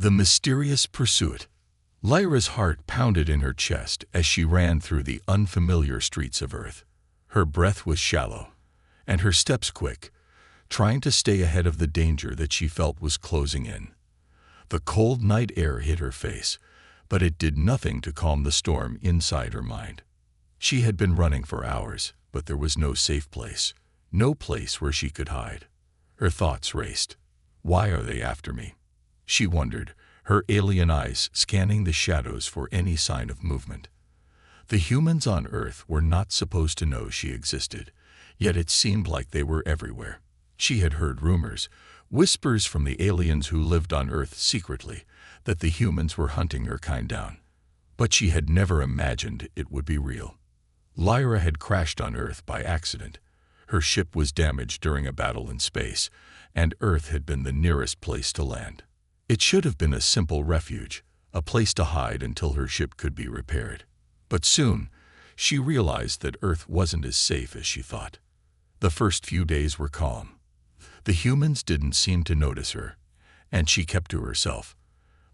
The mysterious pursuit. Lyra's heart pounded in her chest as she ran through the unfamiliar streets of Earth. Her breath was shallow, and her steps quick, trying to stay ahead of the danger that she felt was closing in. The cold night air hit her face, but it did nothing to calm the storm inside her mind. She had been running for hours, but there was no safe place, no place where she could hide. Her thoughts raced. Why are they after me? She wondered, her alien eyes scanning the shadows for any sign of movement. The humans on Earth were not supposed to know she existed, yet it seemed like they were everywhere. She had heard rumors, whispers from the aliens who lived on Earth secretly, that the humans were hunting her kind down. But she had never imagined it would be real. Lyra had crashed on Earth by accident. Her ship was damaged during a battle in space, and Earth had been the nearest place to land. It should have been a simple refuge, a place to hide until her ship could be repaired. But soon, she realized that Earth wasn't as safe as she thought. The first few days were calm. The humans didn't seem to notice her, and she kept to herself.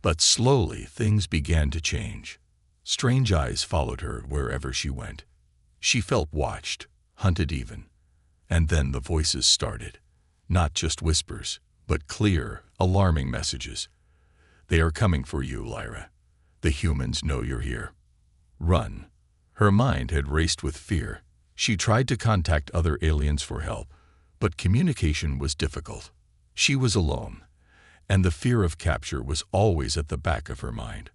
But slowly, things began to change. Strange eyes followed her wherever she went. She felt watched, hunted even. And then the voices started. Not just whispers, but clear, alarming messages. They are coming for you, Lyra. The humans know you're here. Run. Her mind had raced with fear. She tried to contact other aliens for help, but communication was difficult. She was alone, and the fear of capture was always at the back of her mind.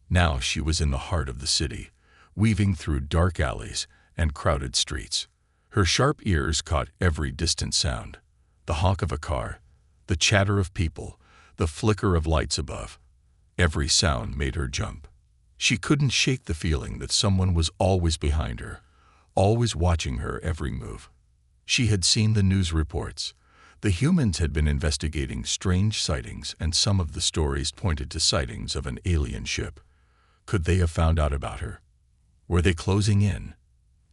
Now she was in the heart of the city, weaving through dark alleys and crowded streets. Her sharp ears caught every distant sound, the honk of a car, the chatter of people, the flicker of lights above. Every sound made her jump. She couldn't shake the feeling that someone was always behind her, always watching her every move. She had seen the news reports. The humans had been investigating strange sightings, and some of the stories pointed to sightings of an alien ship. Could they have found out about her? Were they closing in?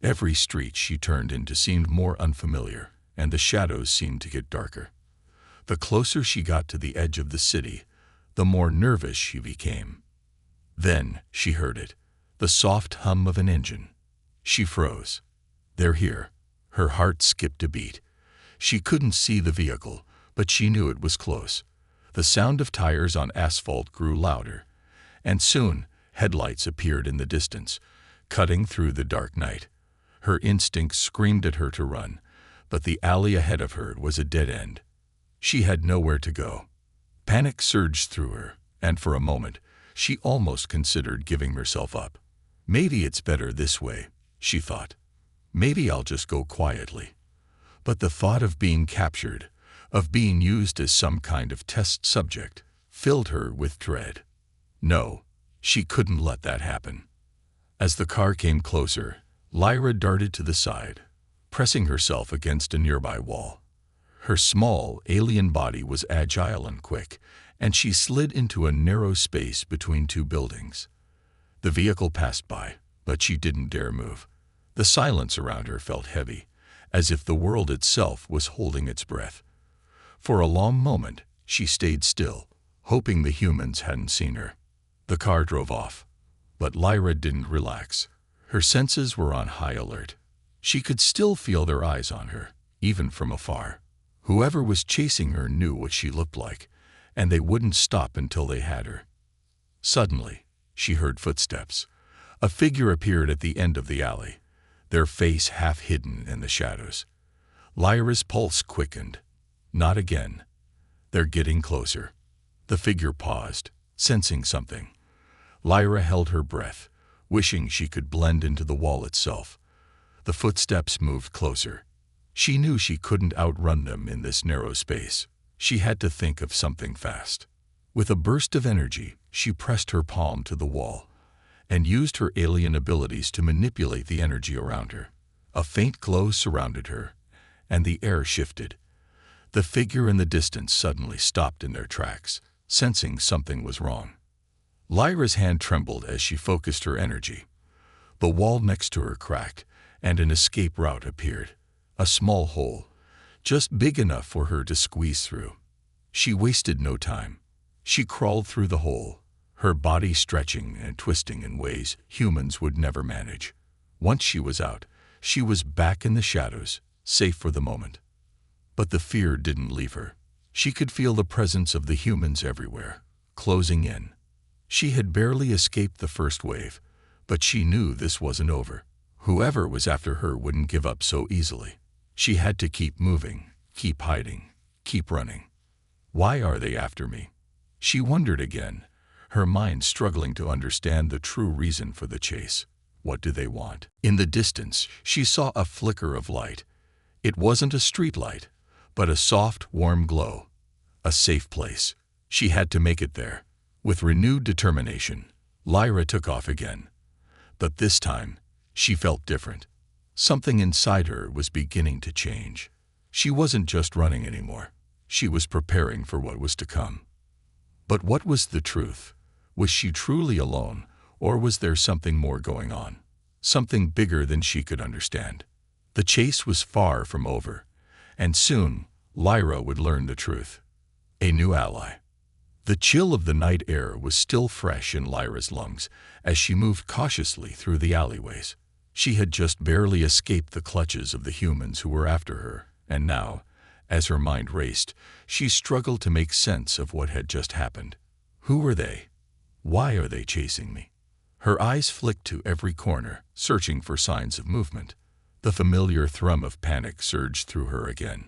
Every street she turned into seemed more unfamiliar, and the shadows seemed to get darker. The closer she got to the edge of the city, the more nervous she became. Then she heard it, the soft hum of an engine. She froze. They're here. Her heart skipped a beat. She couldn't see the vehicle, but she knew it was close. The sound of tires on asphalt grew louder, and soon headlights appeared in the distance, cutting through the dark night. Her instincts screamed at her to run, but the alley ahead of her was a dead end. She had nowhere to go. Panic surged through her, and for a moment, she almost considered giving herself up. Maybe it's better this way, she thought. Maybe I'll just go quietly. But the thought of being captured, of being used as some kind of test subject, filled her with dread. No, she couldn't let that happen. As the car came closer, Lyra darted to the side, pressing herself against a nearby wall. Her small, alien body was agile and quick, and she slid into a narrow space between two buildings. The vehicle passed by, but she didn't dare move. The silence around her felt heavy, as if the world itself was holding its breath. For a long moment, she stayed still, hoping the humans hadn't seen her. The car drove off, but Lyra didn't relax. Her senses were on high alert. She could still feel their eyes on her, even from afar. Whoever was chasing her knew what she looked like, and they wouldn't stop until they had her. Suddenly, she heard footsteps. A figure appeared at the end of the alley, their face half hidden in the shadows. Lyra's pulse quickened. Not again. They're getting closer. The figure paused, sensing something. Lyra held her breath, wishing she could blend into the wall itself. The footsteps moved closer. She knew she couldn't outrun them in this narrow space. She had to think of something fast. With a burst of energy, she pressed her palm to the wall and used her alien abilities to manipulate the energy around her. A faint glow surrounded her, and the air shifted. The figure in the distance suddenly stopped in their tracks, sensing something was wrong. Lyra's hand trembled as she focused her energy. The wall next to her cracked, and an escape route appeared. A small hole, just big enough for her to squeeze through. She wasted no time. She crawled through the hole, her body stretching and twisting in ways humans would never manage. Once she was out, she was back in the shadows, safe for the moment. But the fear didn't leave her. She could feel the presence of the humans everywhere, closing in. She had barely escaped the first wave, but she knew this wasn't over. Whoever was after her wouldn't give up so easily. She had to keep moving, keep hiding, keep running. Why are they after me? She wondered again, her mind struggling to understand the true reason for the chase. What do they want? In the distance, she saw a flicker of light. It wasn't a street light, but a soft, warm glow. A safe place. She had to make it there. With renewed determination, Lyra took off again. But this time, she felt different. Something inside her was beginning to change. She wasn't just running anymore. She was preparing for what was to come. But what was the truth? Was she truly alone, or was there something more going on? Something bigger than she could understand. The chase was far from over, and soon Lyra would learn the truth. A new ally. The chill of the night air was still fresh in Lyra's lungs as she moved cautiously through the alleyways. She had just barely escaped the clutches of the humans who were after her, and now, as her mind raced, she struggled to make sense of what had just happened. Who were they? Why are they chasing me? Her eyes flicked to every corner, searching for signs of movement. The familiar thrum of panic surged through her again.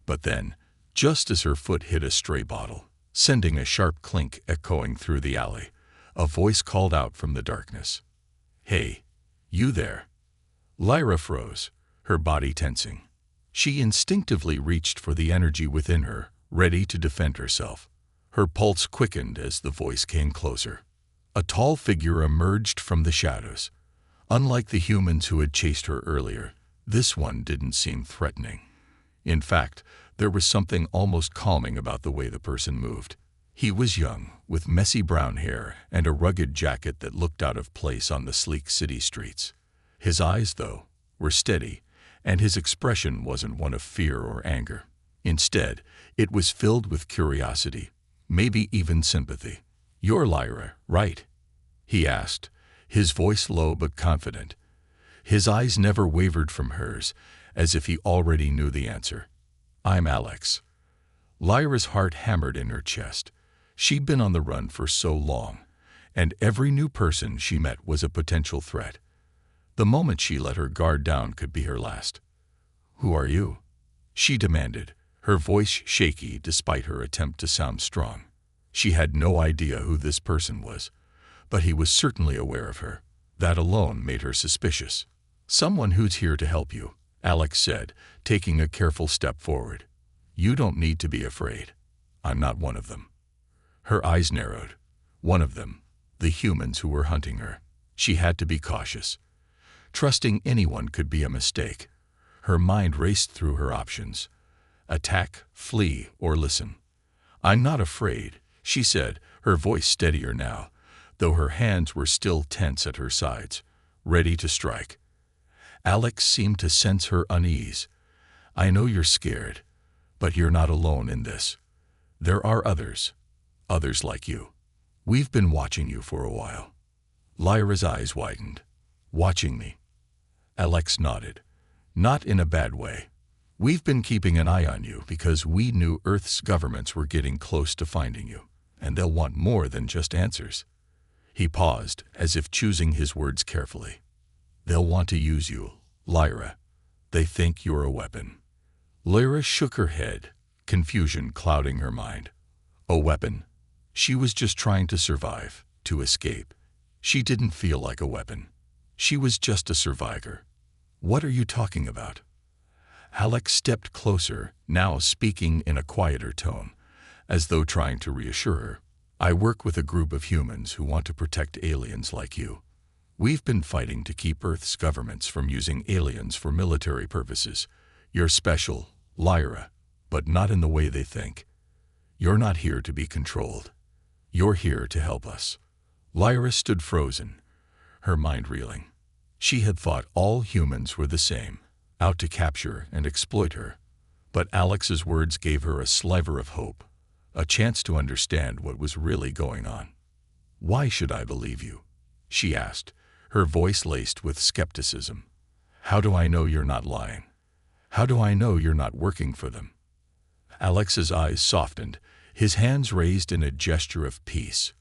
But then, just as her foot hit a stray bottle, sending a sharp clink echoing through the alley, a voice called out from the darkness. "Hey, you there?" Lyra froze, her body tensing. She instinctively reached for the energy within her, ready to defend herself. Her pulse quickened as the voice came closer. A tall figure emerged from the shadows. Unlike the humans who had chased her earlier, this one didn't seem threatening. In fact, there was something almost calming about the way the person moved. He was young, with messy brown hair and a rugged jacket that looked out of place on the sleek city streets. His eyes, though, were steady, and his expression wasn't one of fear or anger. Instead, it was filled with curiosity, maybe even sympathy. "You're Lyra, right?" he asked, his voice low but confident. His eyes never wavered from hers, as if he already knew the answer. "I'm Alex." Lyra's heart hammered in her chest. She'd been on the run for so long, and every new person she met was a potential threat. The moment she let her guard down could be her last. "Who are you?" she demanded, her voice shaky despite her attempt to sound strong. She had no idea who this person was, but he was certainly aware of her. That alone made her suspicious. "Someone who's here to help you," Alex said, taking a careful step forward. "You don't need to be afraid. I'm not one of them." Her eyes narrowed. One of them, the humans who were hunting her. She had to be cautious. Trusting anyone could be a mistake. Her mind raced through her options. Attack, flee, or listen. "I'm not afraid," she said, her voice steadier now, though her hands were still tense at her sides, ready to strike. Alex seemed to sense her unease. "I know you're scared, but you're not alone in this. There are others like you. We've been watching you for a while." Lyra's eyes widened. "Watching me?" Alex nodded. "Not in a bad way. We've been keeping an eye on you because we knew Earth's governments were getting close to finding you, and they'll want more than just answers." He paused, as if choosing his words carefully. "They'll want to use you, Lyra. They think you're a weapon." Lyra shook her head, confusion clouding her mind. A weapon? She was just trying to survive, to escape. She didn't feel like a weapon. She was just a survivor. "What are you talking about?" Alex stepped closer, now speaking in a quieter tone, as though trying to reassure her. "I work with a group of humans who want to protect aliens like you. We've been fighting to keep Earth's governments from using aliens for military purposes. You're special, Lyra, but not in the way they think. You're not here to be controlled. You're here to help us." Lyra stood frozen, her mind reeling. She had thought all humans were the same, out to capture and exploit her. But Alex's words gave her a sliver of hope. a chance to understand what was really going on. "Why should I believe you?" she asked, her voice laced with skepticism. "How do I know you're not lying? How do I know you're not working for them?" Alex's eyes softened, his hands raised in a gesture of peace.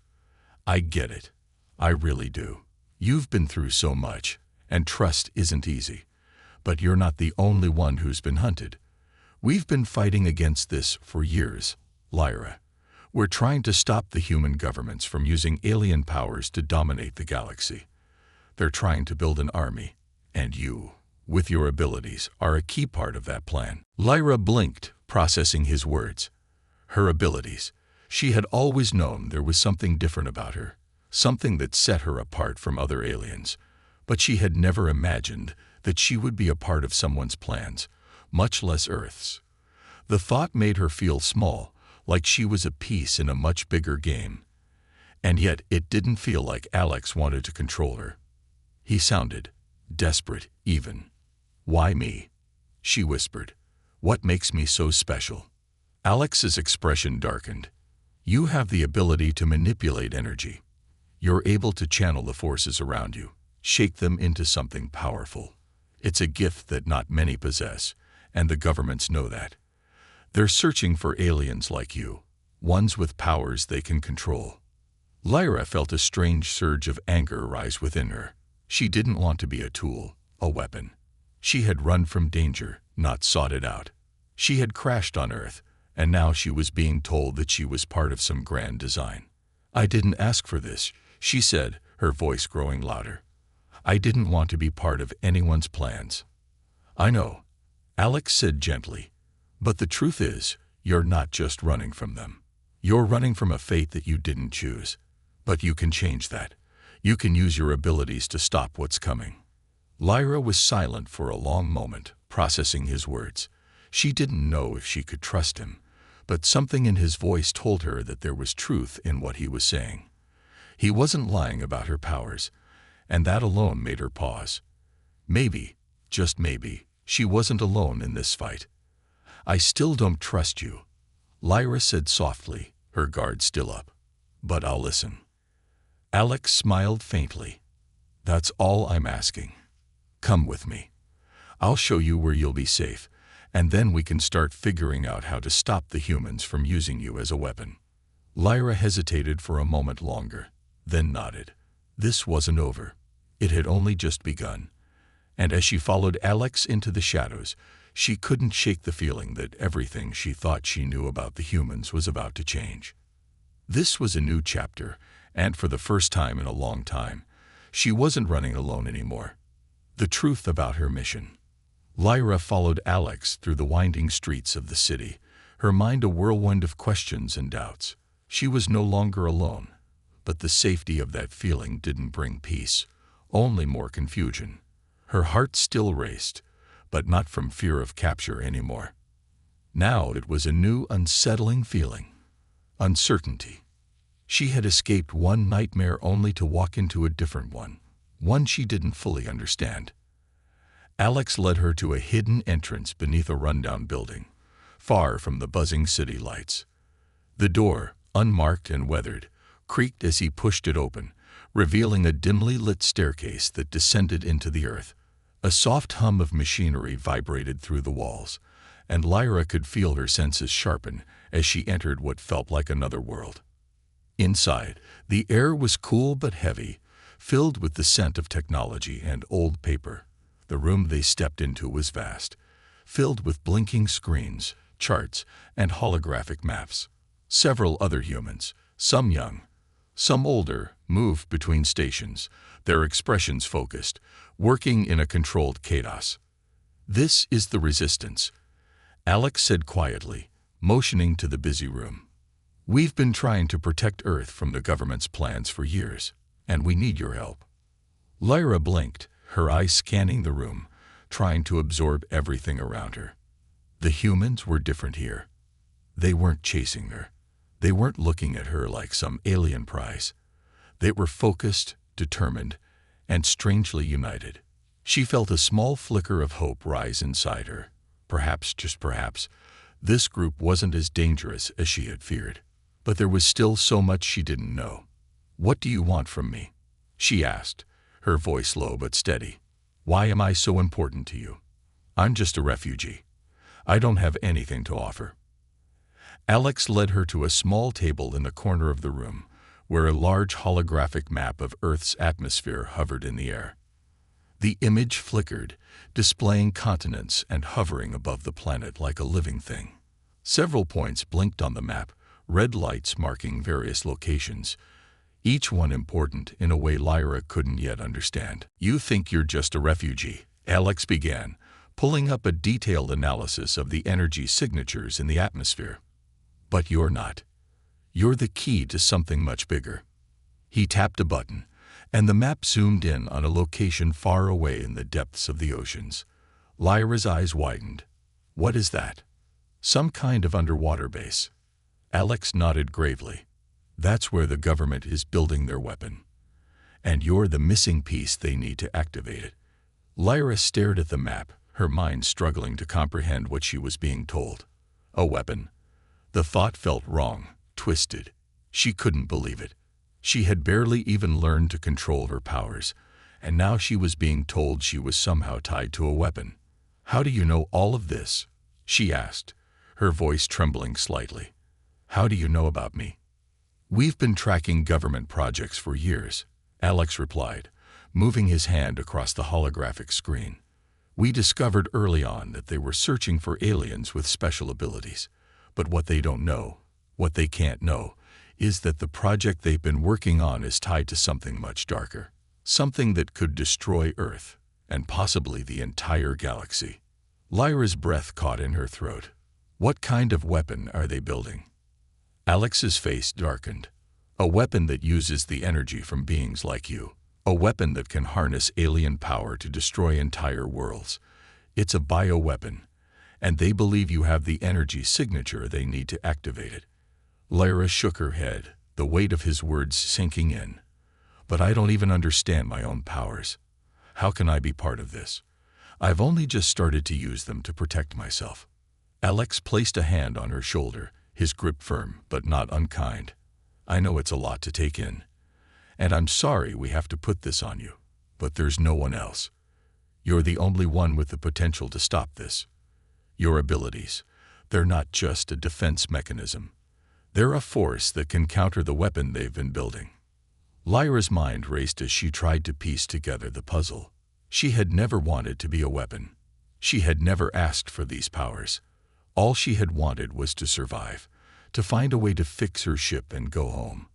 "I get it. I really do. You've been through so much, and trust isn't easy. But you're not the only one who's been hunted. We've been fighting against this for years, Lyra. We're trying to stop the human governments from using alien powers to dominate the galaxy. They're trying to build an army, and you, with your abilities, are a key part of that plan." Lyra blinked, processing his words. Her abilities. She had always known there was something different about her, something that set her apart from other aliens, but she had never imagined that she would be a part of someone's plans, much less Earth's. The thought made her feel small, like she was a piece in a much bigger game. And yet it didn't feel like Alex wanted to control her. He sounded desperate, even. "Why me?" she whispered. "What makes me so special?" Alex's expression darkened. "You have the ability to manipulate energy. You're able to channel the forces around you, shake them into something powerful. It's a gift that not many possess, and the governments know that. They're searching for aliens like you, ones with powers they can control." Lyra felt a strange surge of anger rise within her. She didn't want to be a tool, a weapon. She had run from danger, not sought it out. She had crashed on Earth, and now she was being told that she was part of some grand design. "I didn't ask for this," she said, her voice growing louder. "I didn't want to be part of anyone's plans." "I know," Alex said gently, "but the truth is, you're not just running from them. You're running from a fate that you didn't choose. But you can change that. You can use your abilities to stop what's coming." Lyra was silent for a long moment, processing his words. She didn't know if she could trust him, but something in his voice told her that there was truth in what he was saying. He wasn't lying about her powers, and that alone made her pause. Maybe, just maybe, she wasn't alone in this fight. "I still don't trust you," Lyra said softly, her guard still up. "But I'll listen." Alex smiled faintly. "That's all I'm asking. Come with me. I'll show you where you'll be safe, and then we can start figuring out how to stop the humans from using you as a weapon." Lyra hesitated for a moment longer, then nodded. This wasn't over. It had only just begun. And as she followed Alex into the shadows, she couldn't shake the feeling that everything she thought she knew about the humans was about to change. This was a new chapter, and for the first time in a long time, she wasn't running alone anymore. The truth about her mission. Lyra followed Alex through the winding streets of the city, her mind a whirlwind of questions and doubts. She was no longer alone, but the safety of that feeling didn't bring peace, only more confusion. Her heart still raced, but not from fear of capture anymore. Now it was a new, unsettling feeling. Uncertainty. She had escaped one nightmare only to walk into a different one she didn't fully understand. Alex led her to a hidden entrance beneath a rundown building, far from the buzzing city lights. The door, unmarked and weathered, creaked as he pushed it open, revealing a dimly lit staircase that descended into the earth. A soft hum of machinery vibrated through the walls, and Lyra could feel her senses sharpen as she entered what felt like another world. Inside, the air was cool but heavy, filled with the scent of technology and old paper. The room they stepped into was vast, filled with blinking screens, charts, and holographic maps. Several other humans, some young, some older, moved between stations, their expressions focused, working in a controlled chaos. "This is the Resistance," Alex said quietly, motioning to the busy room. "We've been trying to protect Earth from the government's plans for years, and we need your help." Lyra blinked, her eyes scanning the room, trying to absorb everything around her. The humans were different here. They weren't chasing her. They weren't looking at her like some alien prize. They were focused, determined, and strangely united. She felt a small flicker of hope rise inside her. Perhaps, just perhaps, This group wasn't as dangerous as she had feared. But there was still so much she didn't know. "What do you want from me?" she asked, her voice low but steady. "Why am I so important to you? I'm just a refugee. I don't have anything to offer." Alex led her to a small table in the corner of the room, where a large holographic map of Earth's atmosphere hovered in the air. The image flickered, displaying continents and hovering above the planet like a living thing. Several points blinked on the map, red lights marking various locations, each one important in a way Lyra couldn't yet understand. "You think you're just a refugee," Alex began, pulling up a detailed analysis of the energy signatures in the atmosphere. "But you're not. You're the key to something much bigger." He tapped a button, and the map zoomed in on a location far away in the depths of the oceans. Lyra's eyes widened. "What is that?" "Some kind of underwater base." Alex nodded gravely. "That's where the government is building their weapon. And you're the missing piece they need to activate it." Lyra stared at the map, her mind struggling to comprehend what she was being told. A weapon? The thought felt wrong, twisted. She couldn't believe it. She had barely even learned to control her powers, and now she was being told she was somehow tied to a weapon. "How do you know all of this?" she asked, her voice trembling slightly. "How do you know about me?" "We've been tracking government projects for years," Alex replied, moving his hand across the holographic screen. "We discovered early on that they were searching for aliens with special abilities. But what they don't know, what they can't know, is that the project they've been working on is tied to something much darker. Something that could destroy Earth, and possibly the entire galaxy." Lyra's breath caught in her throat. "What kind of weapon are they building?" Alex's face darkened. "A weapon that uses the energy from beings like you. A weapon that can harness alien power to destroy entire worlds. It's a bioweapon, and they believe you have the energy signature they need to activate it." Lyra shook her head, the weight of his words sinking in. "But I don't even understand my own powers. How can I be part of this? I've only just started to use them to protect myself." Alex placed a hand on her shoulder, his grip firm but not unkind. "I know it's a lot to take in, and I'm sorry we have to put this on you, but there's no one else. You're the only one with the potential to stop this. Your abilities, they're not just a defense mechanism. They're a force that can counter the weapon they've been building." Lyra's mind raced as she tried to piece together the puzzle. She had never wanted to be a weapon. She had never asked for these powers. All she had wanted was to survive, to find a way to fix her ship and go home.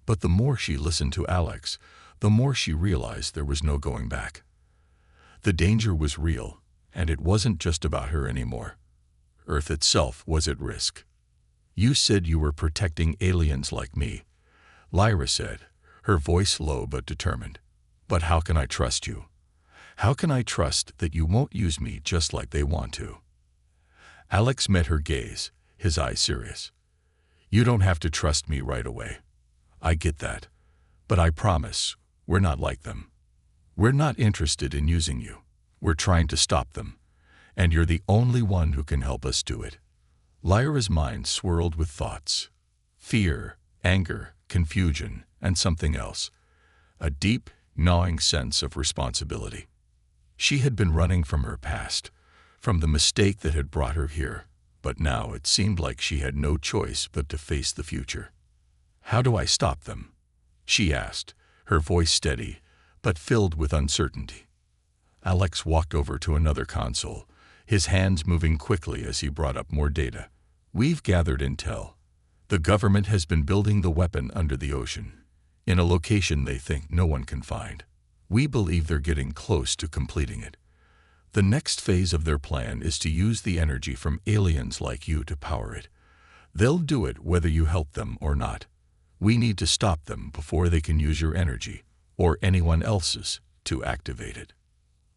But the more she listened to Alex, the more she realized there was no going back. The danger was real, and it wasn't just about her anymore. Earth itself was at risk. "You said you were protecting aliens like me," Lyra said, her voice low but determined. "But how can I trust you? How can I trust that you won't use me just like they want to?" Alex met her gaze, his eyes serious. "You don't have to trust me right away. I get that. But I promise, we're not like them. We're not interested in using you. We're trying to stop them. And you're the only one who can help us do it." Lyra's mind swirled with thoughts. Fear, anger, confusion, and something else. A deep, gnawing sense of responsibility. She had been running from her past, from the mistake that had brought her here, but now it seemed like she had no choice but to face the future. "How do I stop them?" she asked, her voice steady, but filled with uncertainty. Alex walked over to another console, his hands moving quickly as he brought up more data. "We've gathered intel. The government has been building the weapon under the ocean, in a location they think no one can find. We believe they're getting close to completing it. The next phase of their plan is to use the energy from aliens like you to power it. They'll do it whether you help them or not. We need to stop them before they can use your energy, or anyone else's, to activate it."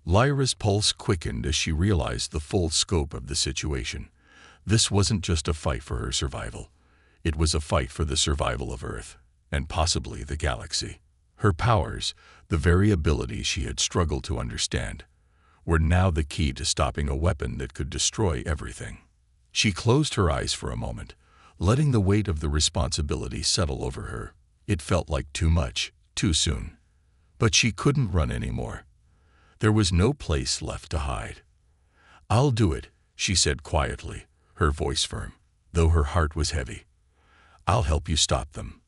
Lyra's pulse quickened as she realized the full scope of the situation. This wasn't just a fight for her survival. It was a fight for the survival of Earth, and possibly the galaxy. Her powers, the very abilities she had struggled to understand, were now the key to stopping a weapon that could destroy everything. She closed her eyes for a moment, letting the weight of the responsibility settle over her. It felt like too much, too soon. But she couldn't run anymore. There was no place left to hide. "I'll do it," she said quietly, her voice firm, though her heart was heavy. "I'll help you stop them."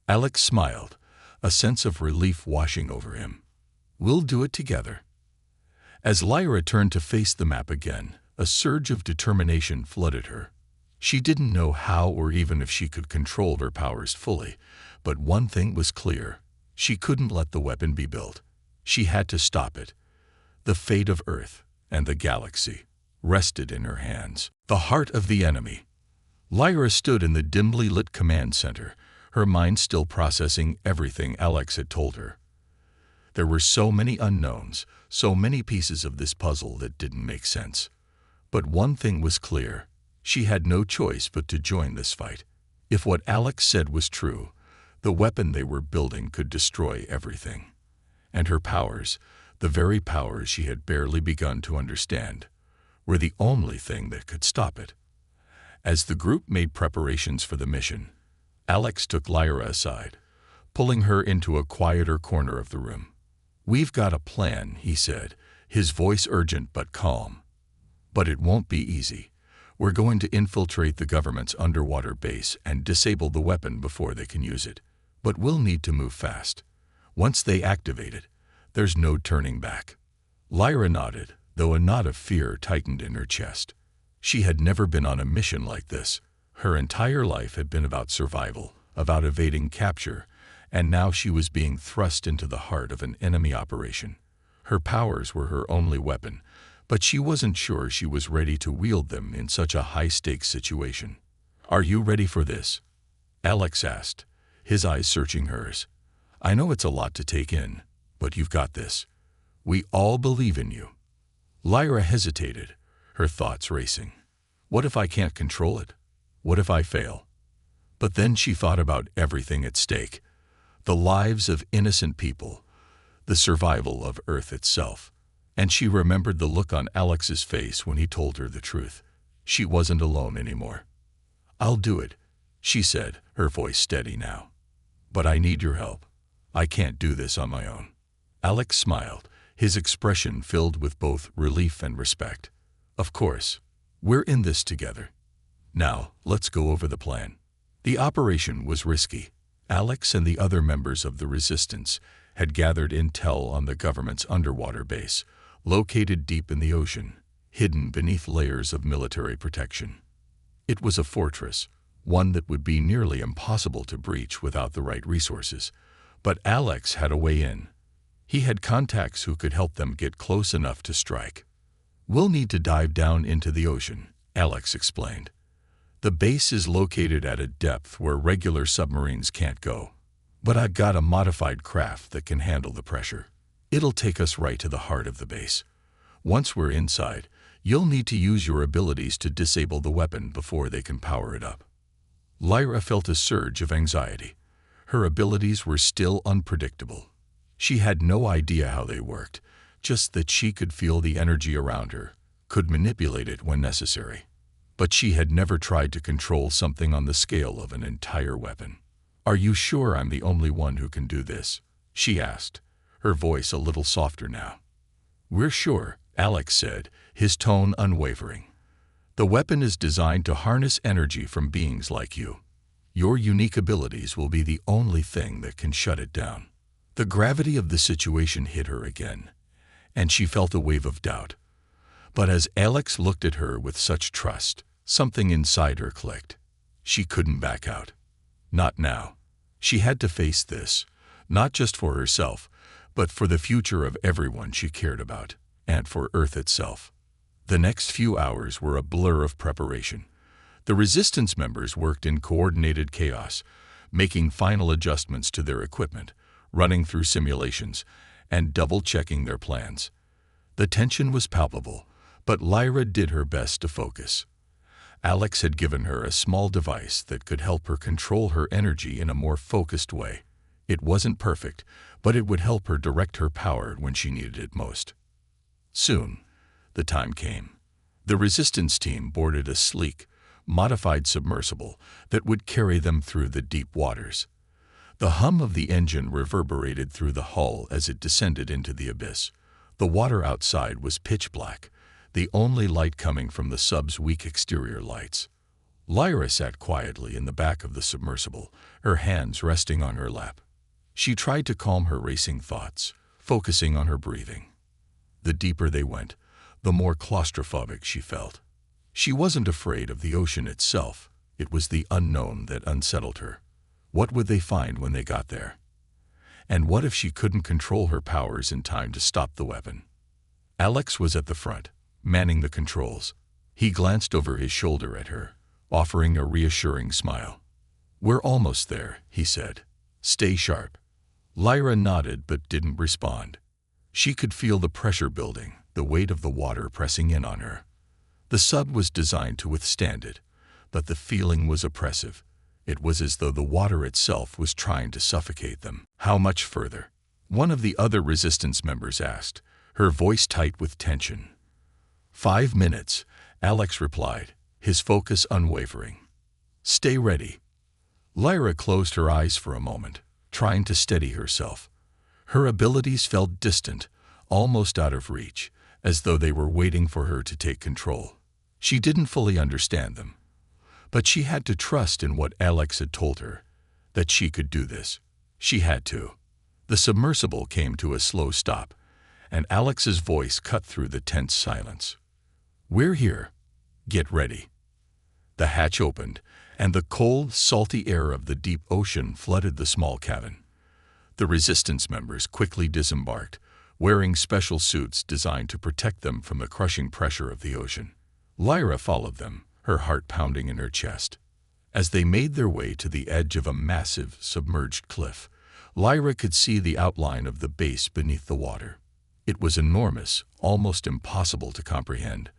Alex smiled, a sense of relief washing over him. "We'll do it together." As Lyra turned to face the map again, a surge of determination flooded her. She didn't know how or even if she could control her powers fully, but one thing was clear. She couldn't let the weapon be built. She had to stop it. The fate of Earth and the galaxy rested in her hands. The heart of the enemy. Lyra stood in the dimly lit command center, her mind still processing everything Alex had told her. There were so many unknowns, so many pieces of this puzzle that didn't make sense. But one thing was clear. She had no choice but to join this fight. If what Alex said was true, the weapon they were building could destroy everything. And her powers, the very powers she had barely begun to understand, were the only thing that could stop it. As the group made preparations for the mission, Alex took Lyra aside, pulling her into a quieter corner of the room. "We've got a plan," he said, his voice urgent but calm. "But it won't be easy. We're going to infiltrate the government's underwater base and disable the weapon before they can use it. But we'll need to move fast. Once they activate it, there's no turning back." Lyra nodded, though a knot of fear tightened in her chest. She had never been on a mission like this. Her entire life had been about survival, about evading capture, and now she was being thrust into the heart of an enemy operation. Her powers were her only weapon, but she wasn't sure she was ready to wield them in such a high-stakes situation. "Are you ready for this?" Alex asked, his eyes searching hers. "I know it's a lot to take in, but you've got this. We all believe in you." Lyra hesitated, her thoughts racing. What if I can't control it? What if I fail? But then she thought about everything at stake. The lives of innocent people, the survival of Earth itself. And she remembered the look on Alex's face when he told her the truth. She wasn't alone anymore. "I'll do it," she said, her voice steady now. "But I need your help. I can't do this on my own." Alex smiled, his expression filled with both relief and respect. "Of course. We're in this together. Now, let's go over the plan." The operation was risky. Alex and the other members of the Resistance had gathered intel on the government's underwater base, located deep in the ocean, hidden beneath layers of military protection. It was a fortress, one that would be nearly impossible to breach without the right resources. But Alex had a way in. He had contacts who could help them get close enough to strike. "We'll need to dive down into the ocean," Alex explained. "The base is located at a depth where regular submarines can't go. But I've got a modified craft that can handle the pressure. It'll take us right to the heart of the base. Once we're inside, you'll need to use your abilities to disable the weapon before they can power it up." Lyra felt a surge of anxiety. Her abilities were still unpredictable. She had no idea how they worked, just that she could feel the energy around her, could manipulate it when necessary. But she had never tried to control something on the scale of an entire weapon. "Are you sure I'm the only one who can do this?" she asked, her voice a little softer now. "We're sure," Alex said, his tone unwavering. "The weapon is designed to harness energy from beings like you. Your unique abilities will be the only thing that can shut it down." The gravity of the situation hit her again, and she felt a wave of doubt. But as Alex looked at her with such trust, something inside her clicked. She couldn't back out. Not now. She had to face this, not just for herself, but for the future of everyone she cared about, and for Earth itself. The next few hours were a blur of preparation. The Resistance members worked in coordinated chaos, making final adjustments to their equipment, running through simulations, and double-checking their plans. The tension was palpable, but Lyra did her best to focus. Alex had given her a small device that could help her control her energy in a more focused way. It wasn't perfect, but it would help her direct her power when she needed it most. Soon, the time came. The resistance team boarded a sleek, modified submersible that would carry them through the deep waters. The hum of the engine reverberated through the hull as it descended into the abyss. The water outside was pitch black, the only light coming from the sub's weak exterior lights. Lyra sat quietly in the back of the submersible, her hands resting on her lap. She tried to calm her racing thoughts, focusing on her breathing. The deeper they went, the more claustrophobic she felt. She wasn't afraid of the ocean itself. It was the unknown that unsettled her. What would they find when they got there? And what if she couldn't control her powers in time to stop the weapon? Alex was at the front, manning the controls. He glanced over his shoulder at her, offering a reassuring smile. "We're almost there," he said. "Stay sharp." Lyra nodded but didn't respond. She could feel the pressure building, the weight of the water pressing in on her. The sub was designed to withstand it, but the feeling was oppressive. It was as though the water itself was trying to suffocate them. "How much further?" one of the other resistance members asked, her voice tight with tension. 5 minutes, Alex replied, his focus unwavering. "Stay ready." Lyra closed her eyes for a moment, trying to steady herself. Her abilities felt distant, almost out of reach, as though they were waiting for her to take control. She didn't fully understand them, but she had to trust in what Alex had told her, that she could do this. She had to. The submersible came to a slow stop, and Alex's voice cut through the tense silence. "We're here. Get ready." The hatch opened, and the cold, salty air of the deep ocean flooded the small cabin. The resistance members quickly disembarked, wearing special suits designed to protect them from the crushing pressure of the ocean. Lyra followed them, her heart pounding in her chest. As they made their way to the edge of a massive, submerged cliff, Lyra could see the outline of the base beneath the water. It was enormous, almost impossible to comprehend,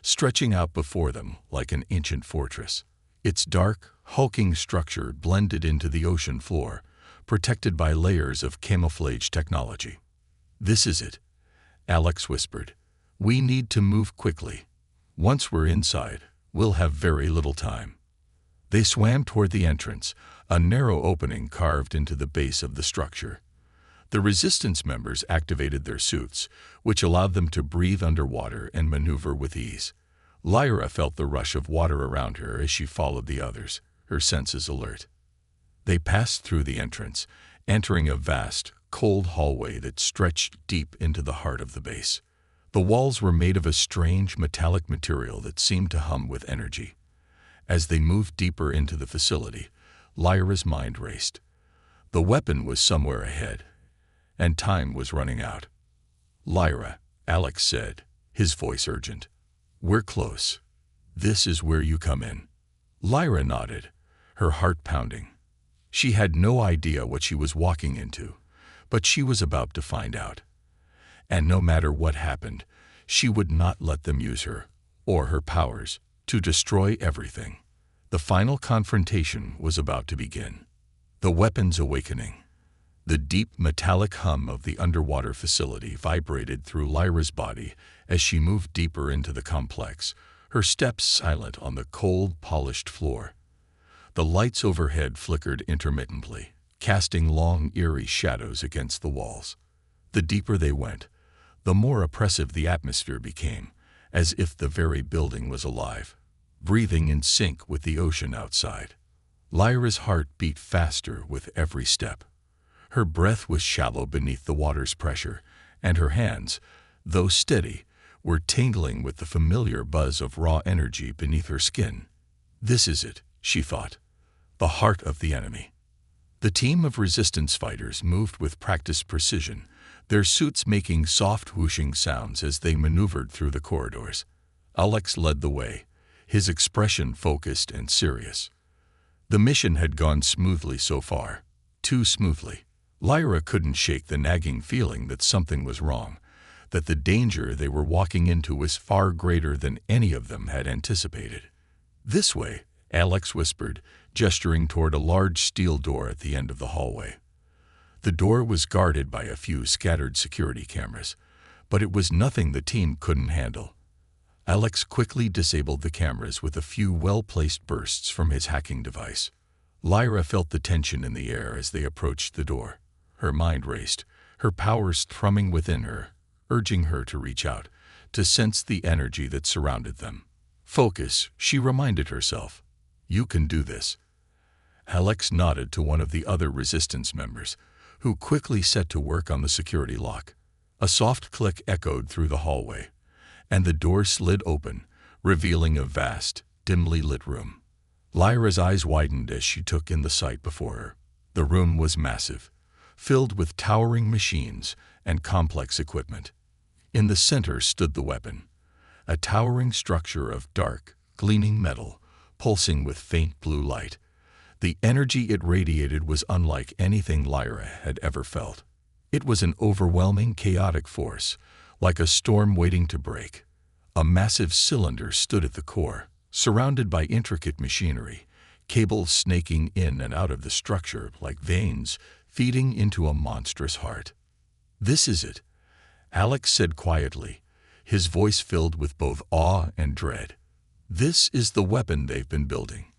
stretching out before them like an ancient fortress. Its dark, hulking structure blended into the ocean floor, protected by layers of camouflage technology. "This is it," Alex whispered. "We need to move quickly. Once we're inside, we'll have very little time." They swam toward the entrance, a narrow opening carved into the base of the structure. The resistance members activated their suits, which allowed them to breathe underwater and maneuver with ease. Lyra felt the rush of water around her as she followed the others, her senses alert. They passed through the entrance, entering a vast, cold hallway that stretched deep into the heart of the base. The walls were made of a strange metallic material that seemed to hum with energy. As they moved deeper into the facility, Lyra's mind raced. The weapon was somewhere ahead, and time was running out. "Lyra," Alex said, his voice urgent. "We're close. This is where you come in." Lyra nodded, her heart pounding. She had no idea what she was walking into, but she was about to find out. And no matter what happened, she would not let them use her, or her powers, to destroy everything. The final confrontation was about to begin. The weapon's awakening. The deep metallic hum of the underwater facility vibrated through Lyra's body as she moved deeper into the complex, her steps silent on the cold, polished floor. The lights overhead flickered intermittently, casting long, eerie shadows against the walls. The deeper they went, the more oppressive the atmosphere became, as if the very building was alive, breathing in sync with the ocean outside. Lyra's heart beat faster with every step. Her breath was shallow beneath the water's pressure, and her hands, though steady, were tingling with the familiar buzz of raw energy beneath her skin. "This is it," she thought, "the heart of the enemy." The team of resistance fighters moved with practiced precision, their suits making soft whooshing sounds as they maneuvered through the corridors. Alex led the way, his expression focused and serious. The mission had gone smoothly so far, too smoothly. Lyra couldn't shake the nagging feeling that something was wrong, that the danger they were walking into was far greater than any of them had anticipated. "This way," Alex whispered, gesturing toward a large steel door at the end of the hallway. The door was guarded by a few scattered security cameras, but it was nothing the team couldn't handle. Alex quickly disabled the cameras with a few well-placed bursts from his hacking device. Lyra felt the tension in the air as they approached the door. Her mind raced, her powers thrumming within her, urging her to reach out, to sense the energy that surrounded them. Focus, she reminded herself. You can do this. Alex nodded to one of the other resistance members, who quickly set to work on the security lock. A soft click echoed through the hallway, and the door slid open, revealing a vast, dimly lit room. Lyra's eyes widened as she took in the sight before her. The room was massive, filled with towering machines and complex equipment. In the center stood the weapon, a towering structure of dark, gleaming metal, pulsing with faint blue light. The energy it radiated was unlike anything Lyra had ever felt. It was an overwhelming, chaotic force, like a storm waiting to break. A massive cylinder stood at the core, surrounded by intricate machinery, cables snaking in and out of the structure like veins feeding into a monstrous heart. This is it, Alex said quietly, his voice filled with both awe and dread. This is the weapon they've been building,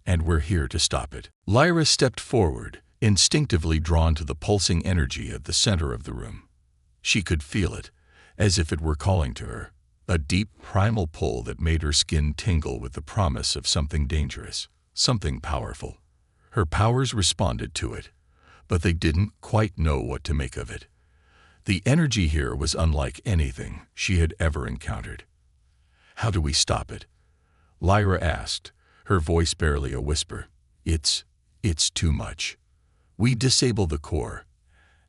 and we're here to stop it. Lyra stepped forward, instinctively drawn to the pulsing energy at the center of the room. She could feel it, as if it were calling to her, a deep, primal pull that made her skin tingle with the promise of something dangerous, something powerful. Her powers responded to it, but they didn't quite know what to make of it. The energy here was unlike anything she had ever encountered. How do we stop it? Lyra asked, her voice barely a whisper. It's too much. We disable the core,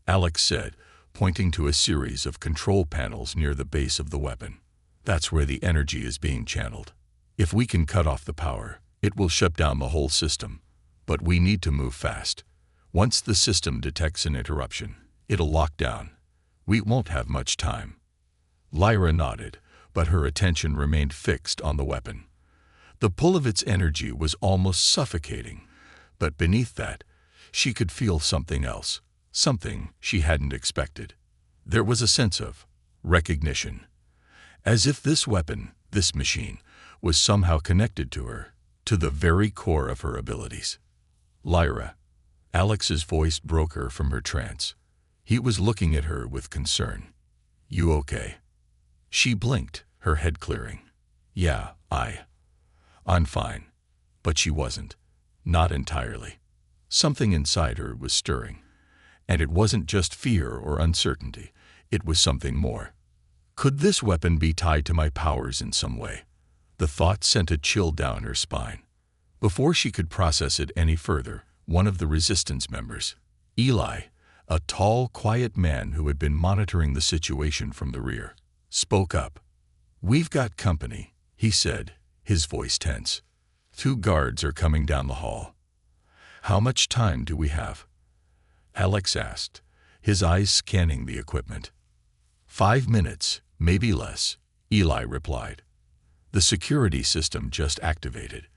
Alex said, pointing to a series of control panels near the base of the weapon. That's where the energy is being channeled. If we can cut off the power, it will shut down the whole system. But we need to move fast. Once the system detects an interruption, it'll lock down. We won't have much time. Lyra nodded, but her attention remained fixed on the weapon. The pull of its energy was almost suffocating, but beneath that, she could feel something else, something she hadn't expected. There was a sense of recognition, as if this weapon, this machine, was somehow connected to her, to the very core of her abilities. Lyra. Alex's voice broke her from her trance. He was looking at her with concern. You okay? She blinked, her head clearing. Yeah, I'm fine. But she wasn't. Not entirely. Something inside her was stirring. And it wasn't just fear or uncertainty. It was something more. Could this weapon be tied to my powers in some way? The thought sent a chill down her spine. Before she could process it any further, one of the resistance members, Eli, a tall, quiet man who had been monitoring the situation from the rear, spoke up. We've got company, he said, his voice tense. 2 guards are coming down the hall. How much time do we have? Alex asked, his eyes scanning the equipment. 5 minutes, maybe less, Eli replied. The security system just activated.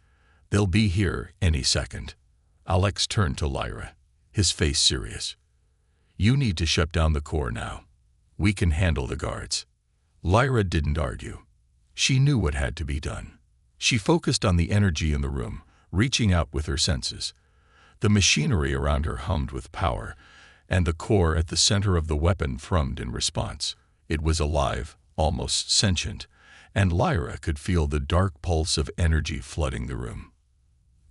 They'll be here any second. Alex turned to Lyra, his face serious. You need to shut down the core now. We can handle the guards. Lyra didn't argue. She knew what had to be done. She focused on the energy in the room, reaching out with her senses. The machinery around her hummed with power, and the core at the center of the weapon thrummed in response. It was alive, almost sentient, and Lyra could feel the dark pulse of energy flooding the room.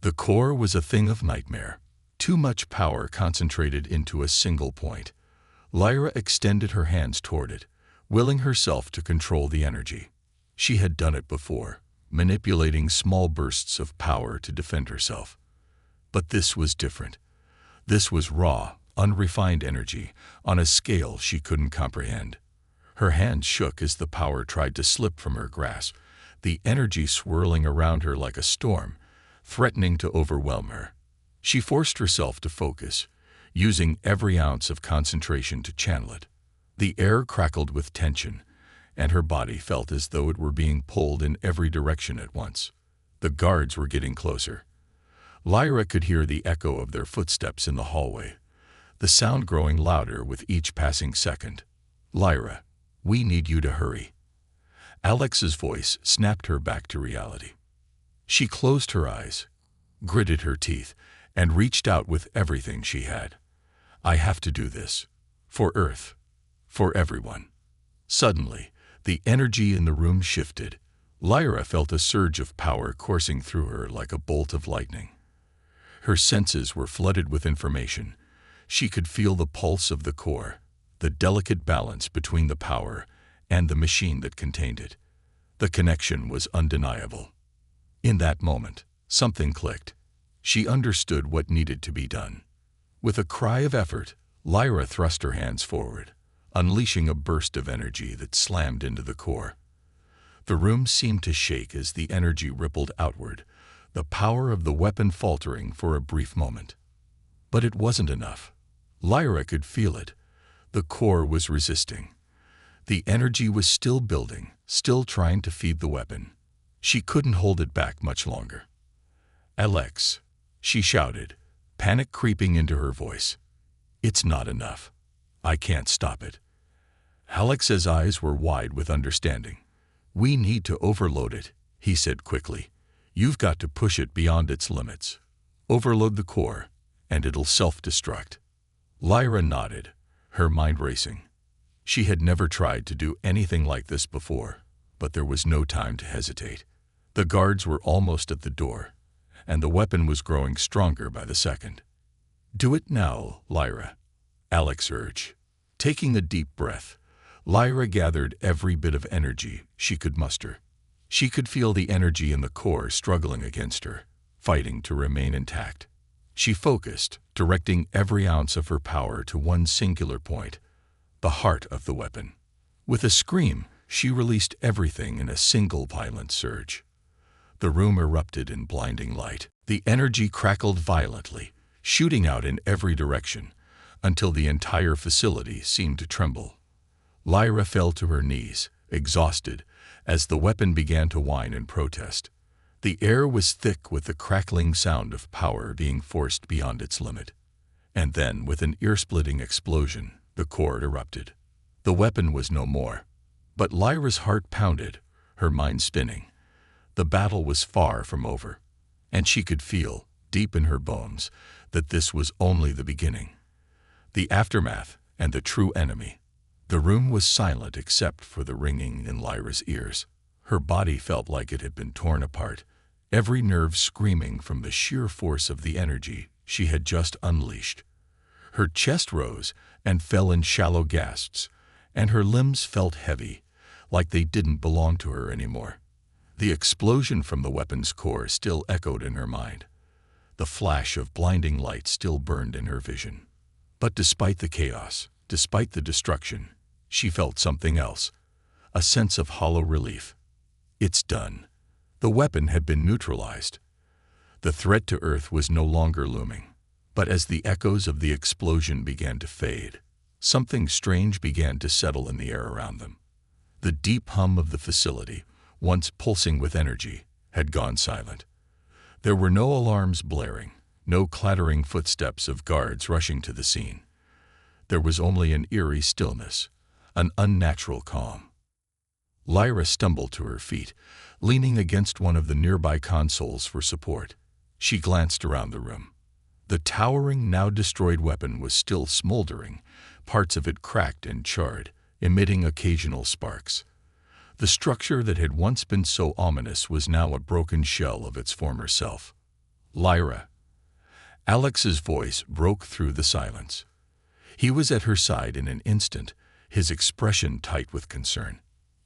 The core was a thing of nightmare. Too much power concentrated into a single point. Lyra extended her hands toward it, willing herself to control the energy. She had done it before, manipulating small bursts of power to defend herself. But this was different. This was raw, unrefined energy on a scale she couldn't comprehend. Her hands shook as the power tried to slip from her grasp, the energy swirling around her like a storm, threatening to overwhelm her. She forced herself to focus, using every ounce of concentration to channel it. The air crackled with tension, and her body felt as though it were being pulled in every direction at once. The guards were getting closer. Lyra could hear the echo of their footsteps in the hallway, the sound growing louder with each passing second. Lyra, we need you to hurry. Alex's voice snapped her back to reality. She closed her eyes, gritted her teeth, and reached out with everything she had. I have to do this. For Earth. For everyone. Suddenly, the energy in the room shifted. Lyra felt a surge of power coursing through her like a bolt of lightning. Her senses were flooded with information. She could feel the pulse of the core, the delicate balance between the power and the machine that contained it. The connection was undeniable. In that moment, something clicked. She understood what needed to be done. With a cry of effort, Lyra thrust her hands forward, unleashing a burst of energy that slammed into the core. The room seemed to shake as the energy rippled outward, the power of the weapon faltering for a brief moment. But it wasn't enough. Lyra could feel it. The core was resisting. The energy was still building, still trying to feed the weapon. She couldn't hold it back much longer. "Alex," she shouted, panic creeping into her voice. "It's not enough. I can't stop it." Alex's eyes were wide with understanding. "We need to overload it," he said quickly. "You've got to push it beyond its limits. Overload the core, and it'll self-destruct." Lyra nodded, her mind racing. She had never tried to do anything like this before, but there was no time to hesitate. The guards were almost at the door, and the weapon was growing stronger by the second. "Do it now, Lyra," Alex urged. Taking a deep breath, Lyra gathered every bit of energy she could muster. She could feel the energy in the core struggling against her, fighting to remain intact. She focused, directing every ounce of her power to one singular point, the heart of the weapon. With a scream, she released everything in a single violent surge. The room erupted in blinding light. The energy crackled violently, shooting out in every direction, until the entire facility seemed to tremble. Lyra fell to her knees, exhausted, as the weapon began to whine in protest. The air was thick with the crackling sound of power being forced beyond its limit. And then, with an ear-splitting explosion, the core erupted. The weapon was no more. But Lyra's heart pounded, her mind spinning. The battle was far from over, and she could feel, deep in her bones, that this was only the beginning. The aftermath and the true enemy. The room was silent except for the ringing in Lyra's ears. Her body felt like it had been torn apart, every nerve screaming from the sheer force of the energy she had just unleashed. Her chest rose and fell in shallow gasps, and her limbs felt heavy, like they didn't belong to her anymore. The explosion from the weapon's core still echoed in her mind. The flash of blinding light still burned in her vision. But despite the chaos, despite the destruction, she felt something else, a sense of hollow relief. It's done. The weapon had been neutralized. The threat to Earth was no longer looming. But as the echoes of the explosion began to fade, something strange began to settle in the air around them. The deep hum of the facility, once pulsing with energy, had gone silent. There were no alarms blaring, no clattering footsteps of guards rushing to the scene. There was only an eerie stillness, an unnatural calm. Lyra stumbled to her feet, leaning against one of the nearby consoles for support. She glanced around the room. The towering, now destroyed weapon was still smoldering, parts of it cracked and charred, emitting occasional sparks. The structure that had once been so ominous was now a broken shell of its former self. "Lyra." Alex's voice broke through the silence. He was at her side in an instant, his expression tight with concern.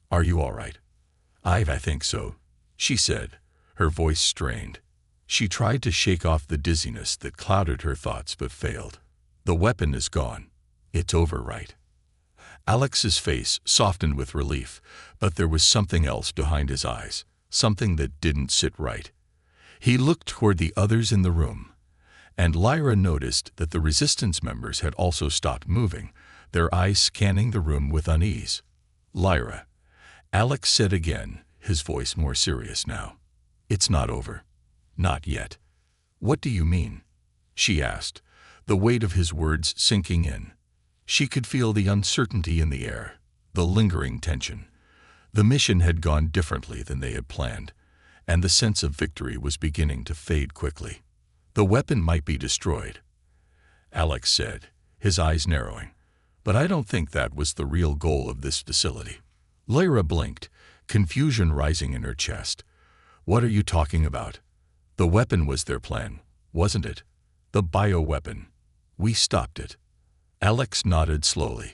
"Are you all right?" I think so," she said, her voice strained. She tried to shake off the dizziness that clouded her thoughts but failed. "The weapon is gone. It's over, right?" Alex's face softened with relief, but there was something else behind his eyes, something that didn't sit right. He looked toward the others in the room, and Lyra noticed that the resistance members had also stopped moving, their eyes scanning the room with unease. "Lyra," Alex said again, his voice more serious now. "It's not over. Not yet." "What do you mean?" she asked, the weight of his words sinking in. She could feel the uncertainty in the air, the lingering tension. The mission had gone differently than they had planned, and the sense of victory was beginning to fade quickly. The weapon might be destroyed, Alex said, his eyes narrowing. But I don't think that was the real goal of this facility. Lyra blinked, confusion rising in her chest. What are you talking about? The weapon was their plan, wasn't it? The bioweapon. We stopped it. Alex nodded slowly.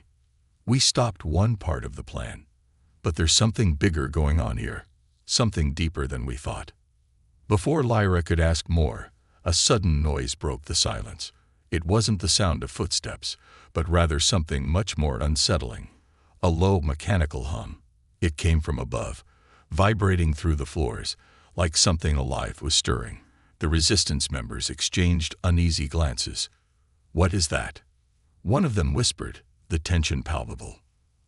We stopped one part of the plan. But there's something bigger going on here, something deeper than we thought. Before Lyra could ask more, a sudden noise broke the silence. It wasn't the sound of footsteps, but rather something much more unsettling. A low mechanical hum. It came from above, vibrating through the floors, like something alive was stirring. The resistance members exchanged uneasy glances. What is that? One of them whispered, the tension palpable.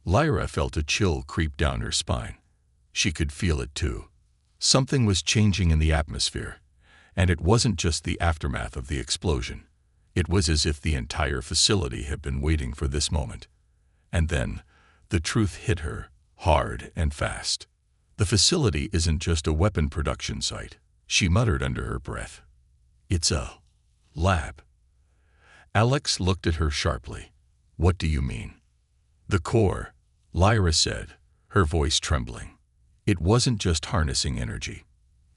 Lyra felt a chill creep down her spine. She could feel it too. Something was changing in the atmosphere, and it wasn't just the aftermath of the explosion. It was as if the entire facility had been waiting for this moment. And then, the truth hit her, hard and fast. The facility isn't just a weapon production site, she muttered under her breath. It's a lab. Alex looked at her sharply. What do you mean? The core, Lyra said, her voice trembling. It wasn't just harnessing energy.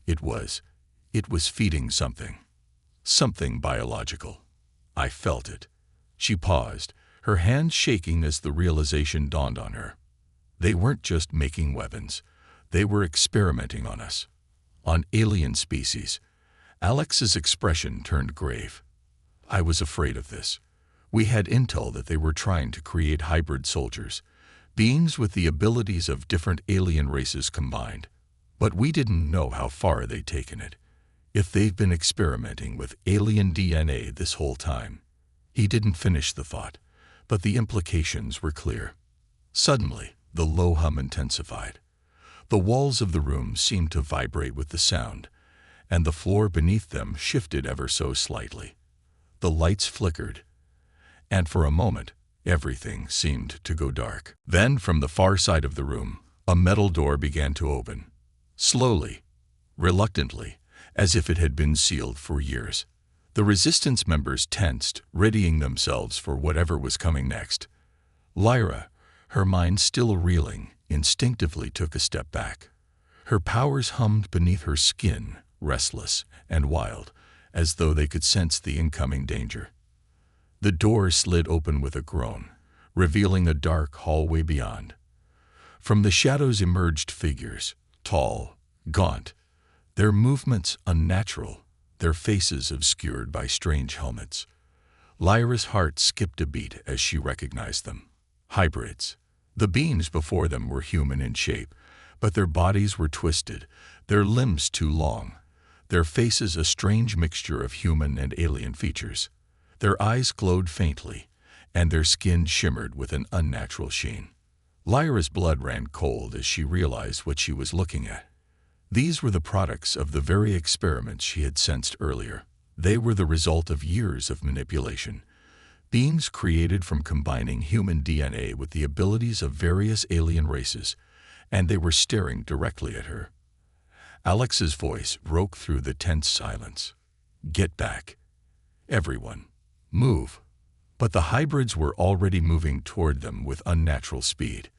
It was feeding something. Something biological. I felt it. She paused, her hands shaking as the realization dawned on her. They weren't just making weapons. They were experimenting on us. On alien species. Alex's expression turned grave. I was afraid of this. We had intel that they were trying to create hybrid soldiers, beings with the abilities of different alien races combined. But we didn't know how far they'd taken it. If they've been experimenting with alien DNA this whole time. He didn't finish the thought, but the implications were clear. Suddenly, the low hum intensified. The walls of the room seemed to vibrate with the sound, and the floor beneath them shifted ever so slightly. The lights flickered, and for a moment, everything seemed to go dark. Then, from the far side of the room, a metal door began to open. Slowly, reluctantly, as if it had been sealed for years. The resistance members tensed, readying themselves for whatever was coming next. Lyra, her mind still reeling, instinctively took a step back. Her powers hummed beneath her skin, restless and wild, as though they could sense the incoming danger. The door slid open with a groan, revealing a dark hallway beyond. From the shadows emerged figures, tall, gaunt, their movements unnatural, their faces obscured by strange helmets. Lyra's heart skipped a beat as she recognized them. Hybrids. The beings before them were human in shape, but their bodies were twisted, their limbs too long, their faces a strange mixture of human and alien features. Their eyes glowed faintly, and their skin shimmered with an unnatural sheen. Lyra's blood ran cold as she realized what she was looking at. These were the products of the very experiments she had sensed earlier. They were the result of years of manipulation. Beings created from combining human DNA with the abilities of various alien races, and they were staring directly at her. Alex's voice broke through the tense silence. Get back. Everyone. Move. But the hybrids were already moving toward them with unnatural speed.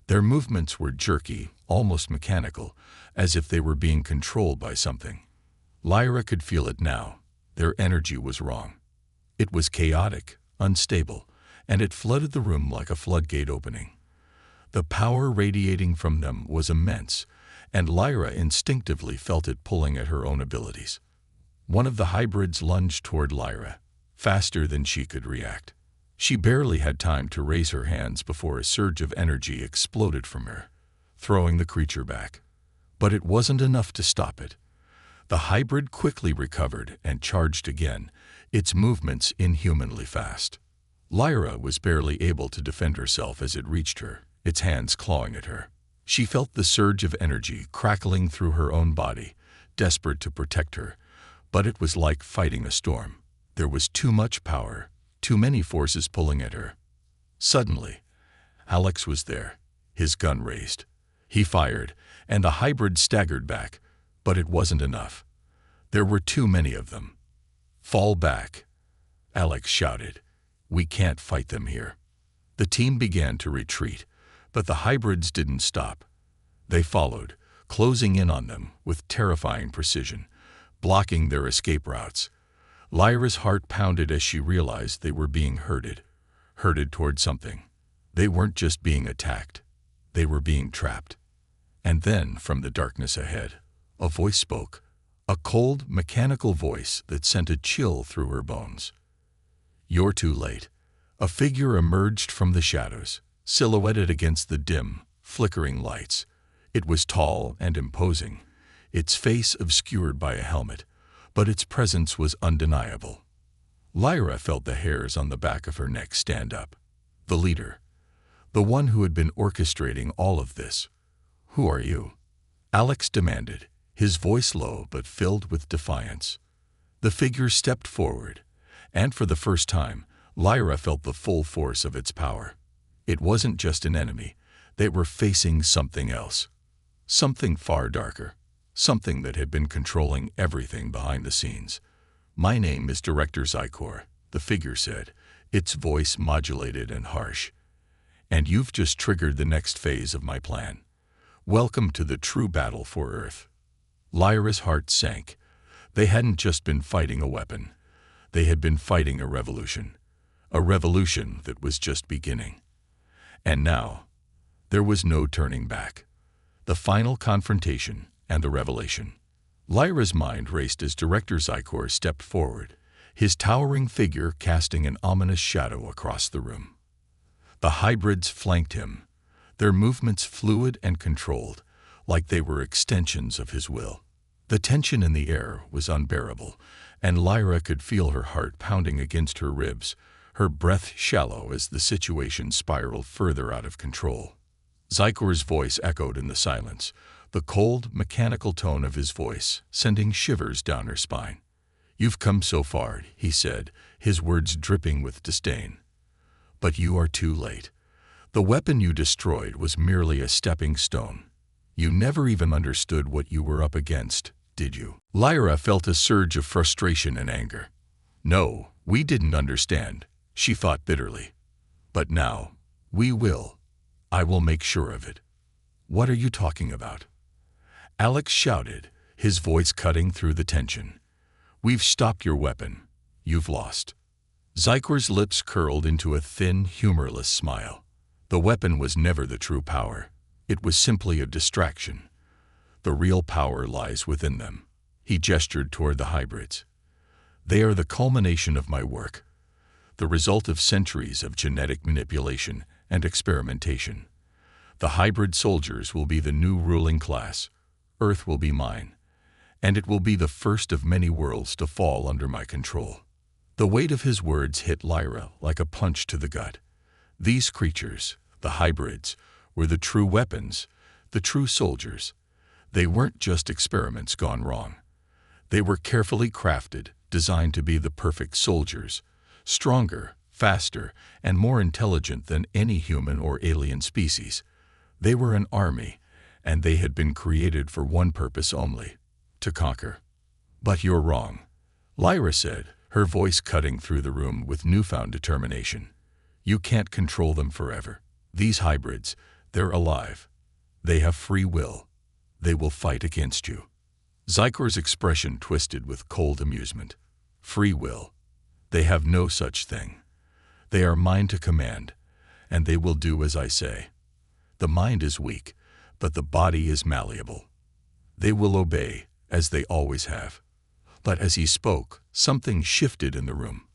Their movements were jerky, almost mechanical, as if they were being controlled by something. Lyra could feel it now. Their energy was wrong. It was chaotic, unstable, and it flooded the room like a floodgate opening. The power radiating from them was immense, and Lyra instinctively felt it pulling at her own abilities. One of the hybrids lunged toward Lyra, faster than she could react. She barely had time to raise her hands before a surge of energy exploded from her, throwing the creature back. But it wasn't enough to stop it. The hybrid quickly recovered and charged again, its movements inhumanly fast. Lyra was barely able to defend herself as it reached her, its hands clawing at her. She felt the surge of energy crackling through her own body, desperate to protect her, but it was like fighting a storm. There was too much power, too many forces pulling at her. Suddenly, Alex was there, his gun raised. He fired, and the hybrid staggered back, but it wasn't enough. There were too many of them. "Fall back," Alex shouted. "We can't fight them here." The team began to retreat, but the hybrids didn't stop. They followed, closing in on them with terrifying precision, blocking their escape routes. Lyra's heart pounded as she realized they were being herded toward something. They weren't just being attacked, they were being trapped. And then, from the darkness ahead, a voice spoke, a cold, mechanical voice that sent a chill through her bones. "You're too late." A figure emerged from the shadows, silhouetted against the dim, flickering lights. It was tall and imposing, its face obscured by a helmet, but its presence was undeniable. Lyra felt the hairs on the back of her neck stand up. The leader, the one who had been orchestrating all of this. "Who are you?" Alex demanded, his voice low but filled with defiance. The figure stepped forward, and for the first time, Lyra felt the full force of its power. It wasn't just an enemy, they were facing something else. Something far darker. Something that had been controlling everything behind the scenes. "My name is Director Zykor," the figure said, its voice modulated and harsh. "And you've just triggered the next phase of my plan. Welcome to the true battle for Earth." Lyra's heart sank. They hadn't just been fighting a weapon. They had been fighting a revolution. A revolution that was just beginning. And now, there was no turning back. The final confrontation and the revelation. Lyra's mind raced as Director Zykor stepped forward, his towering figure casting an ominous shadow across the room. The hybrids flanked him, their movements fluid and controlled, like they were extensions of his will. The tension in the air was unbearable, and Lyra could feel her heart pounding against her ribs, her breath shallow as the situation spiraled further out of control. Zykor's voice echoed in the silence, the cold, mechanical tone of his voice sending shivers down her spine. "You've come so far," he said, his words dripping with disdain. "But you are too late. The weapon you destroyed was merely a stepping stone. You never even understood what you were up against, did you?" Lyra felt a surge of frustration and anger. "No, we didn't understand," she thought bitterly. "But now, we will. I will make sure of it." "What are you talking about?" Alex shouted, his voice cutting through the tension. "We've stopped your weapon. You've lost." Zykor's lips curled into a thin, humorless smile. The weapon was never the true power. It was simply a distraction. The real power lies within them. He gestured toward the hybrids. "They are the culmination of my work, the result of centuries of genetic manipulation and experimentation. The hybrid soldiers will be the new ruling class. Earth will be mine, and it will be the first of many worlds to fall under my control." The weight of his words hit Lyra like a punch to the gut. These creatures, the hybrids, were the true weapons, the true soldiers. They weren't just experiments gone wrong. They were carefully crafted, designed to be the perfect soldiers, stronger, faster, and more intelligent than any human or alien species. They were an army, and they had been created for one purpose only: to conquer. "But you're wrong," Lyra said, her voice cutting through the room with newfound determination. "You can't control them forever. These hybrids, they're alive. They have free will. They will fight against you." Zykor's expression twisted with cold amusement. "Free will? They have no such thing. They are mine to command, and they will do as I say. The mind is weak, but the body is malleable. They will obey, as they always have." But as he spoke, something shifted in the room.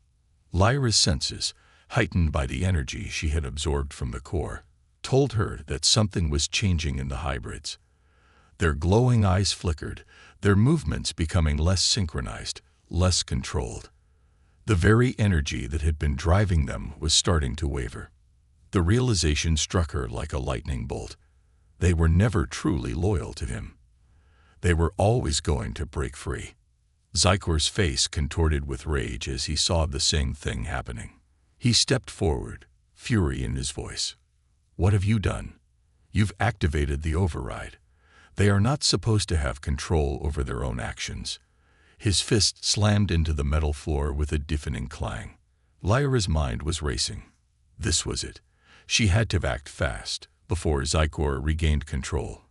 Lyra's senses, heightened by the energy she had absorbed from the core, told her that something was changing in the hybrids. Their glowing eyes flickered, their movements becoming less synchronized, less controlled. The very energy that had been driving them was starting to waver. The realization struck her like a lightning bolt. They were never truly loyal to him. They were always going to break free. Zykor's face contorted with rage as he saw the same thing happening. He stepped forward, fury in his voice. "What have you done? You've activated the override. They are not supposed to have control over their own actions." His fist slammed into the metal floor with a deafening clang. Lyra's mind was racing. This was it. She had to act fast, before Zykor regained control.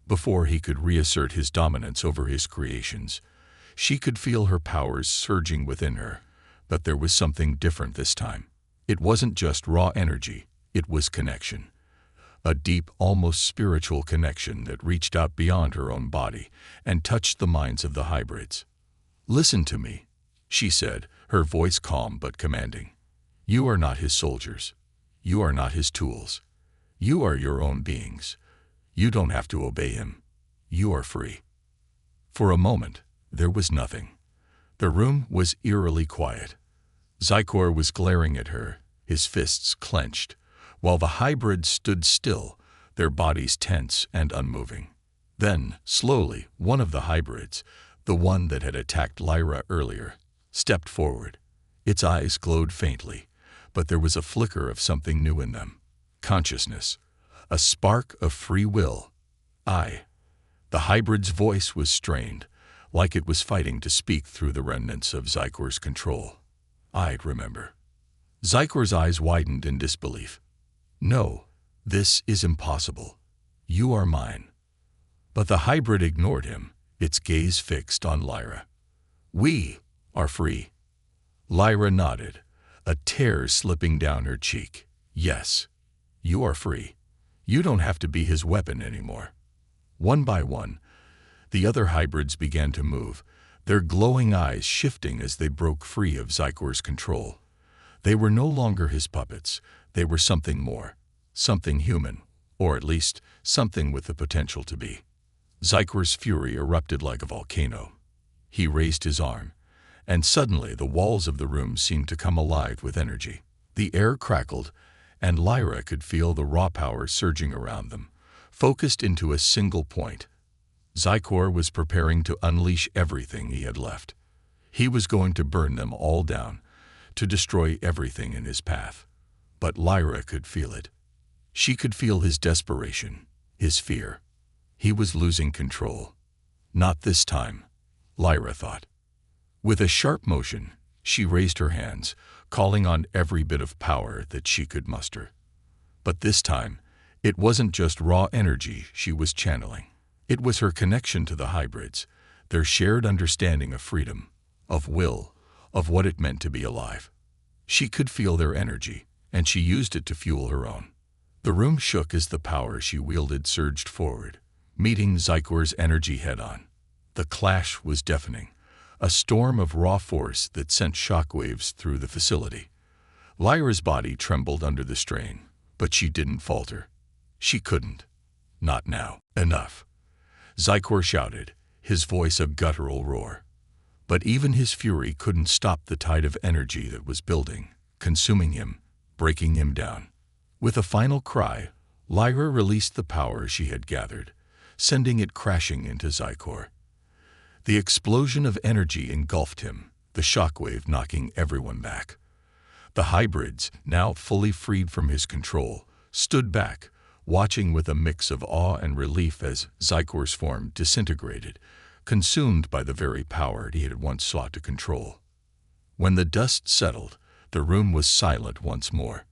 Before he could reassert his dominance over his creations. She could feel her powers surging within her, but there was something different this time. It wasn't just raw energy, it was connection. A deep, almost spiritual connection that reached out beyond her own body and touched the minds of the hybrids. "Listen to me," she said, her voice calm but commanding. "You are not his soldiers. You are not his tools. You are your own beings. You don't have to obey him. You are free." For a moment, there was nothing. The room was eerily quiet. Zykor was glaring at her, his fists clenched, while the hybrids stood still, their bodies tense and unmoving. Then, slowly, one of the hybrids, the one that had attacked Lyra earlier, stepped forward. Its eyes glowed faintly, but there was a flicker of something new in them. Consciousness. A spark of free will. The hybrid's voice was strained, like it was fighting to speak through the remnants of Zykor's control. "I'd remember." Zykor's eyes widened in disbelief. "No, this is impossible. You are mine." But the hybrid ignored him, its gaze fixed on Lyra. "We are free." Lyra nodded, a tear slipping down her cheek. "Yes, you are free. You don't have to be his weapon anymore." One by one, the other hybrids began to move, their glowing eyes shifting as they broke free of Zykor's control. They were no longer his puppets. They were something more, something human, or at least something with the potential to be. Zykor's fury erupted like a volcano. He raised his arm, and suddenly the walls of the room seemed to come alive with energy. The air crackled, and Lyra could feel the raw power surging around them, focused into a single point. Zykor was preparing to unleash everything he had left. He was going to burn them all down, to destroy everything in his path. But Lyra could feel it. She could feel his desperation, his fear. He was losing control. Not this time, Lyra thought. With a sharp motion, she raised her hands, calling on every bit of power that she could muster. But this time, it wasn't just raw energy she was channeling. It was her connection to the hybrids, their shared understanding of freedom, of will, of what it meant to be alive. She could feel their energy, and she used it to fuel her own. The room shook as the power she wielded surged forward, meeting Zykor's energy head-on. The clash was deafening, a storm of raw force that sent shockwaves through the facility. Lyra's body trembled under the strain, but she didn't falter. She couldn't. Not now. "Enough," Zykor shouted, his voice a guttural roar. But even his fury couldn't stop the tide of energy that was building, consuming him, breaking him down. With a final cry, Lyra released the power she had gathered, sending it crashing into Zykor. The explosion of energy engulfed him, the shockwave knocking everyone back. The hybrids, now fully freed from his control, stood back, watching with a mix of awe and relief as Zykor's form disintegrated, consumed by the very power he had once sought to control. When the dust settled, the room was silent once more.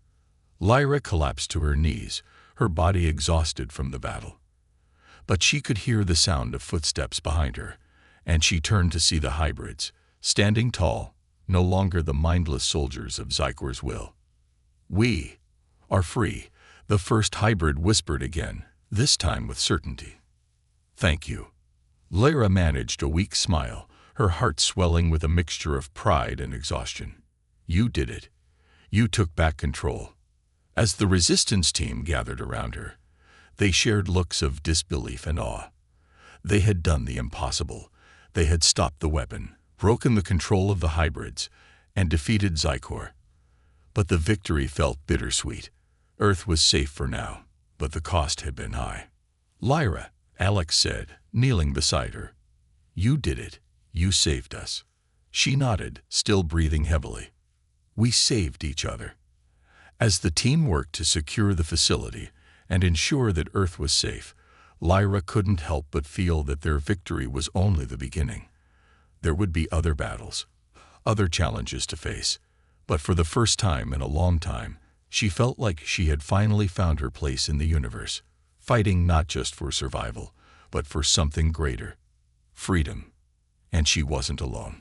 Lyra collapsed to her knees, her body exhausted from the battle. But she could hear the sound of footsteps behind her, and she turned to see the hybrids, standing tall, no longer the mindless soldiers of Zykor's will. "We are free," the first hybrid whispered again, this time with certainty. "Thank you." Lyra managed a weak smile, her heart swelling with a mixture of pride and exhaustion. "You did it. You took back control." As the resistance team gathered around her, they shared looks of disbelief and awe. They had done the impossible. They had stopped the weapon, broken the control of the hybrids, and defeated Zykor. But the victory felt bittersweet. Earth was safe for now, but the cost had been high. "Lyra," Alex said, kneeling beside her. "You did it. You saved us." She nodded, still breathing heavily. "We saved each other." As the team worked to secure the facility and ensure that Earth was safe, Lyra couldn't help but feel that their victory was only the beginning. There would be other battles, other challenges to face, but for the first time in a long time, she felt like she had finally found her place in the universe, fighting not just for survival, but for something greater: freedom. And she wasn't alone.